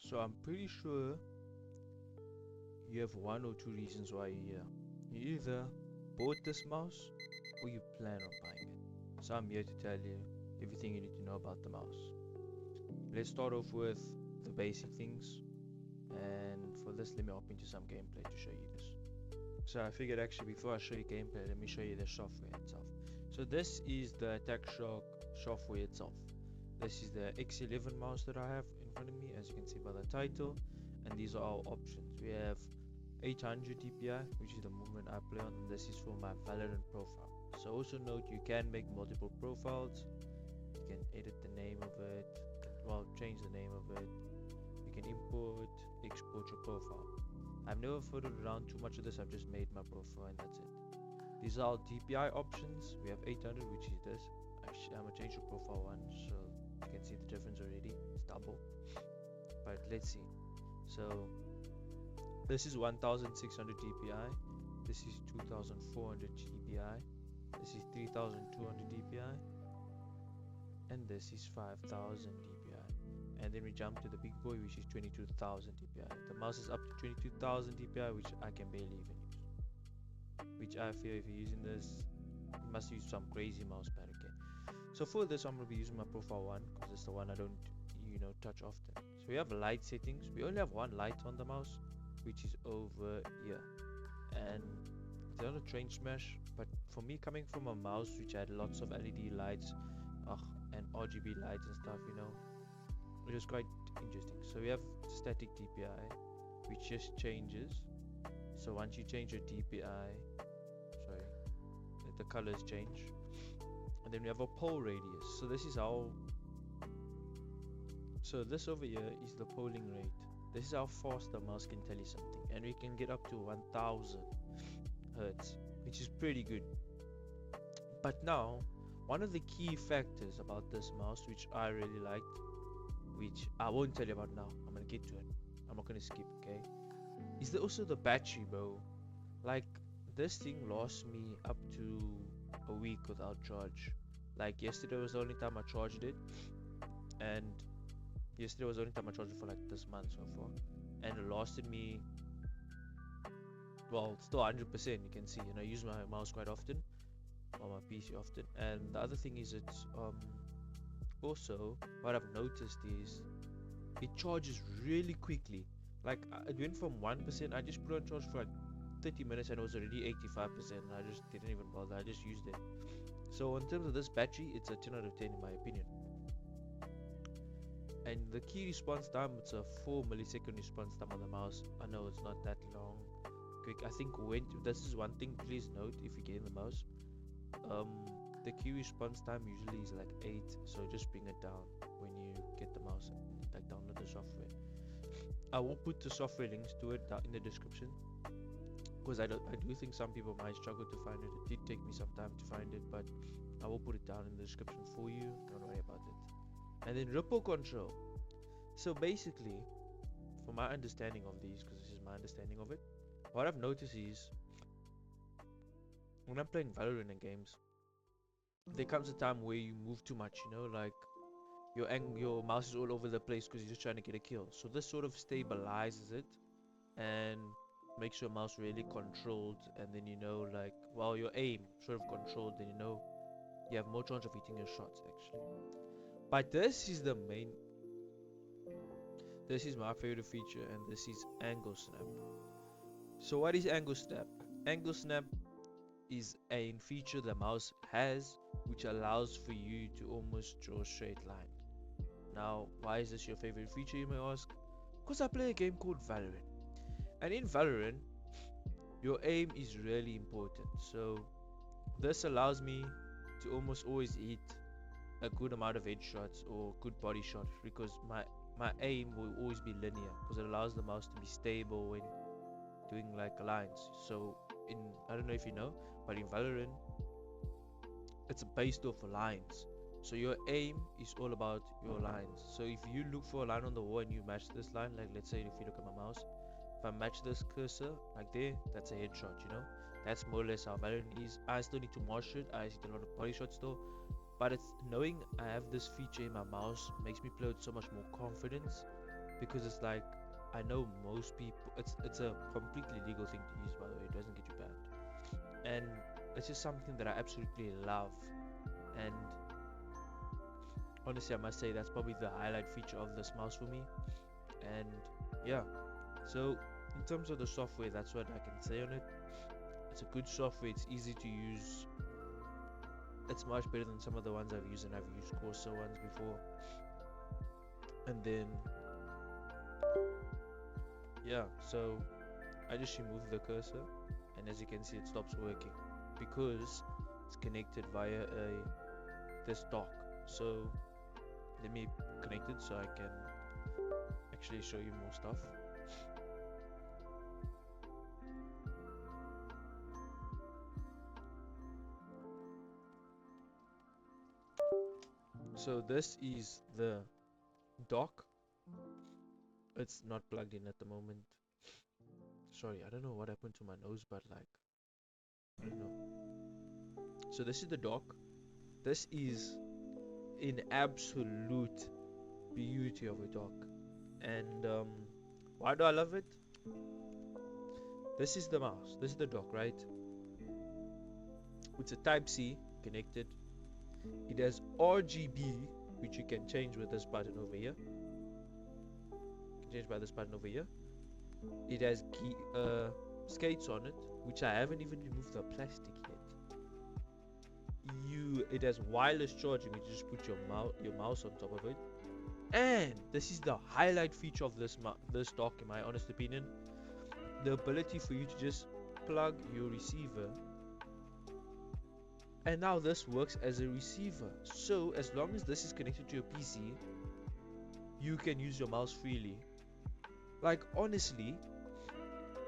So I'm pretty sure you have one or two reasons why you're here. You either bought this mouse or you plan on buying it. So I'm here to tell you everything you need to know about the mouse. Let's start off with the basic things, and for this let me hop into some gameplay to show you this. So I figured actually before I show you gameplay, let me show you the software itself. So this is the Attack Shark software itself. This is the X11 mouse that I have in front of me, as you can see by the title, and these are our options. We have 800 DPI, which is the movement I play on, and this is for my Valorant profile. So also note you can make multiple profiles, you can edit the name of it, change the name of it, you can import, export your profile. I've never fiddled around too much of this, I've just made my profile and that's it. These are DPI options. We have 800, which is this. I'm gonna change the profile one so you can see the difference already. It's double. But let's see. So this is 1600 DPI. This is 2400 DPI. This is 3200 DPI. And this is 5000 DPI. And then we jump to the big boy, which is 22,000 DPI. The mouse is up to 22,000 DPI, which I can barely even use. Which I feel if you're using this, you must use some crazy mouse pad. Okay. So for this, I'm gonna be using my profile one because it's the one I don't, touch often. So we have light settings. We only have one light on the mouse, which is over here, and it's not a train smash. But for me, coming from a mouse which had lots of LED lights, and RGB lights and stuff, it was quite interesting. So we have static DPI, which just changes. So once you change your DPI, the colors change, and then we have a pole radius. So this is how. So this over here is the polling rate. This is how fast the mouse can tell you something, and we can get up to 1000 hertz, which is pretty good. But now, one of the key factors about this mouse, which I really liked, which I won't tell you about now, I'm gonna get to it, I'm not gonna skip, okay, is also the battery, bro. Like, this thing lasts me up to a week without charge. Like, yesterday was the only time I charged it, and yesterday was the only time I charged it for like this month so far, and it lasted me, still 100%. You can see, I use my mouse quite often, or my PC often. And the other thing is, it's also what I've noticed is it charges really quickly. Like, it went from 1%, I just put it on charge for like 30 minutes and it was already 85%, and I just didn't even bother, I just used it. So in terms of this battery, it's a 10 out of 10 in my opinion. And the key response time, it's a 4 millisecond response time on the mouse. I know it's not that long, quick. I think this is one thing, please note if you get in the mouse, the key response time usually is like 8, so just bring it down when you get the mouse and like download the software. I will put the software links to it in the description, because I do think some people might struggle to find it. It did take me some time to find it, but I will put it down in the description for you, don't worry about it. And then ripple control. So basically, from my understanding of these, because this is my understanding of it, what I've noticed is when I'm playing Valorant and games, there comes a time where you move too much, like your mouse is all over the place because you're just trying to get a kill. So this sort of stabilizes it and makes your mouse really controlled, and then your aim sort of controlled, then you have more chance of hitting your shots actually. But this is my favorite feature, and this is angle snap. So what is angle snap? Angle snap is a feature the mouse has which allows for you to almost draw a straight line. Now, why is this your favorite feature, you may ask? Because I play a game called Valorant, and in Valorant your aim is really important. So this allows me to almost always hit a good amount of headshots or good body shots, because my aim will always be linear, because it allows the mouse to be stable when doing like lines. So I don't know if you know, but in Valorant it's based off lines. So your aim is all about your lines. So if you look for a line on the wall and you match this line, like let's say if you look at my mouse, if I match this cursor like there, that's a headshot, That's more or less how Valorant is. I still need to master it. I hit a lot of body shots still, but it's knowing I have this feature in my mouse makes me play with so much more confidence, because it's like, I know most people, it's a completely legal thing to use, by the way. It doesn't get you banned, and it's just something that I absolutely love. And honestly, I must say that's probably the highlight feature of this mouse for me. And yeah, so in terms of the software, that's what I can say on it. It's a good software, it's easy to use, it's much better than some of the ones I've used, and I've used Corsa ones before. And then yeah, so I just remove the cursor, and as you can see, it stops working because it's connected via this dock. So let me connect it so I can actually show you more stuff. So this is the dock. It's not plugged in at the moment. Sorry, I don't know what happened to my nose, but like, I don't know. So this is the dock. This is an absolute beauty of a dock. And why do I love it? This is the mouse. This is the dock, right? It's a Type-C connected. It has RGB, which you can change with this button over here. You can change by this button over here. It has skates on it, which I haven't even removed the plastic yet. It has wireless charging, which you just put your mouse on top of it. And this is the highlight feature of this dock, in my honest opinion, the ability for you to just plug your receiver, and now this works as a receiver. So as long as this is connected to your PC, you can use your mouse freely. Like, honestly,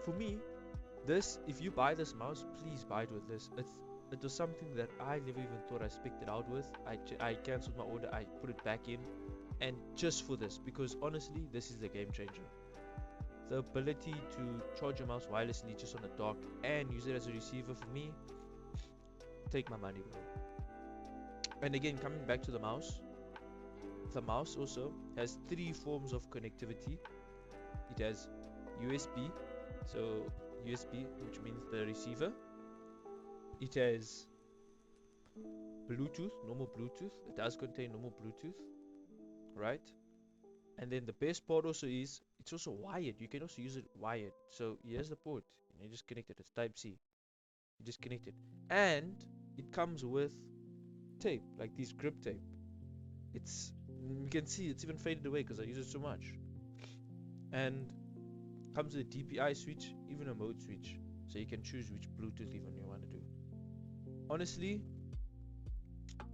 for me, this, if you buy this mouse, please buy it with this. It was something that I never even thought I spec'd it out with. I cancelled my order, I put it back in, and just for this, because honestly, this is the game changer. The ability to charge your mouse wirelessly just on a dock and use it as a receiver, for me, take my money, bro. And again, coming back to the mouse also has 3 forms of connectivity. It has USB, so USB, which means the receiver. It has Bluetooth, normal Bluetooth. It does contain normal Bluetooth, right? And then the best part also is it's also wired. You can also use it wired. So here's the port, and you just connect it. It's Type-C. You just connect it, and it comes with tape, like these grip tape. You can see it's even faded away because I use it so much. And comes with a DPI switch, even a mode switch, so you can choose which Bluetooth even you want to do. Honestly,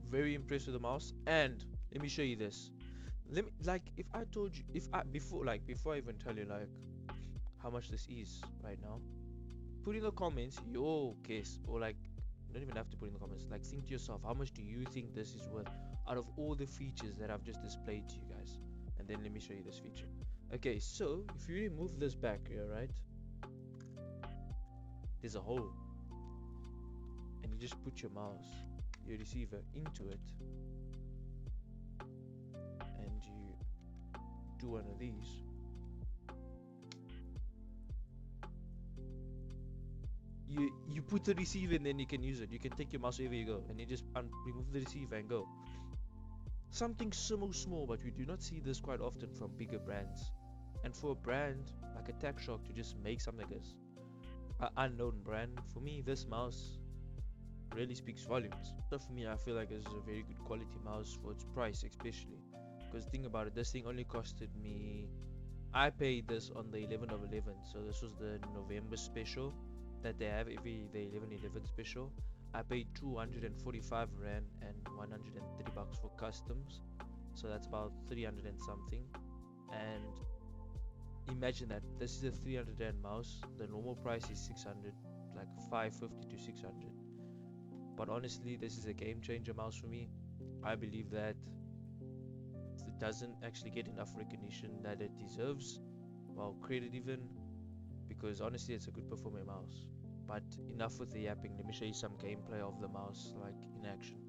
very impressed with the mouse. And let me show you this. If I told you, before I even tell you like how much this is right now, put in the comments your guess, or like, you don't even have to put in the comments, like, think to yourself, how much do you think this is worth out of all the features that I've just displayed to you guys. And then let me show you this feature. Okay, so if you remove this back here, right, there's a hole, and you just put your receiver into it, and you do one of these. You put the receiver, and then you can use it. You can take your mouse wherever you go, and you just remove the receiver and go. Something so small, but we do not see this quite often from bigger brands. And for a brand like Attack Shark to just make something like this, an unknown brand, for me, this mouse really speaks volumes. So for me, I feel like this is a very good quality mouse for its price, especially because think about it, this thing only costed me, I paid this on the 11 of 11, so this was the November special that they have, the 11/11 special. I paid 245 rand and 130 bucks for customs, so that's about 300 and something. And imagine that this is a 300 rand mouse. The normal price is 600, like 550 to 600. But honestly, this is a game changer mouse for me. I believe that it doesn't actually get enough recognition that it deserves, well, credit even, because honestly it's a good performing mouse. But enough with the yapping, let me show you some gameplay of the mouse, like in action.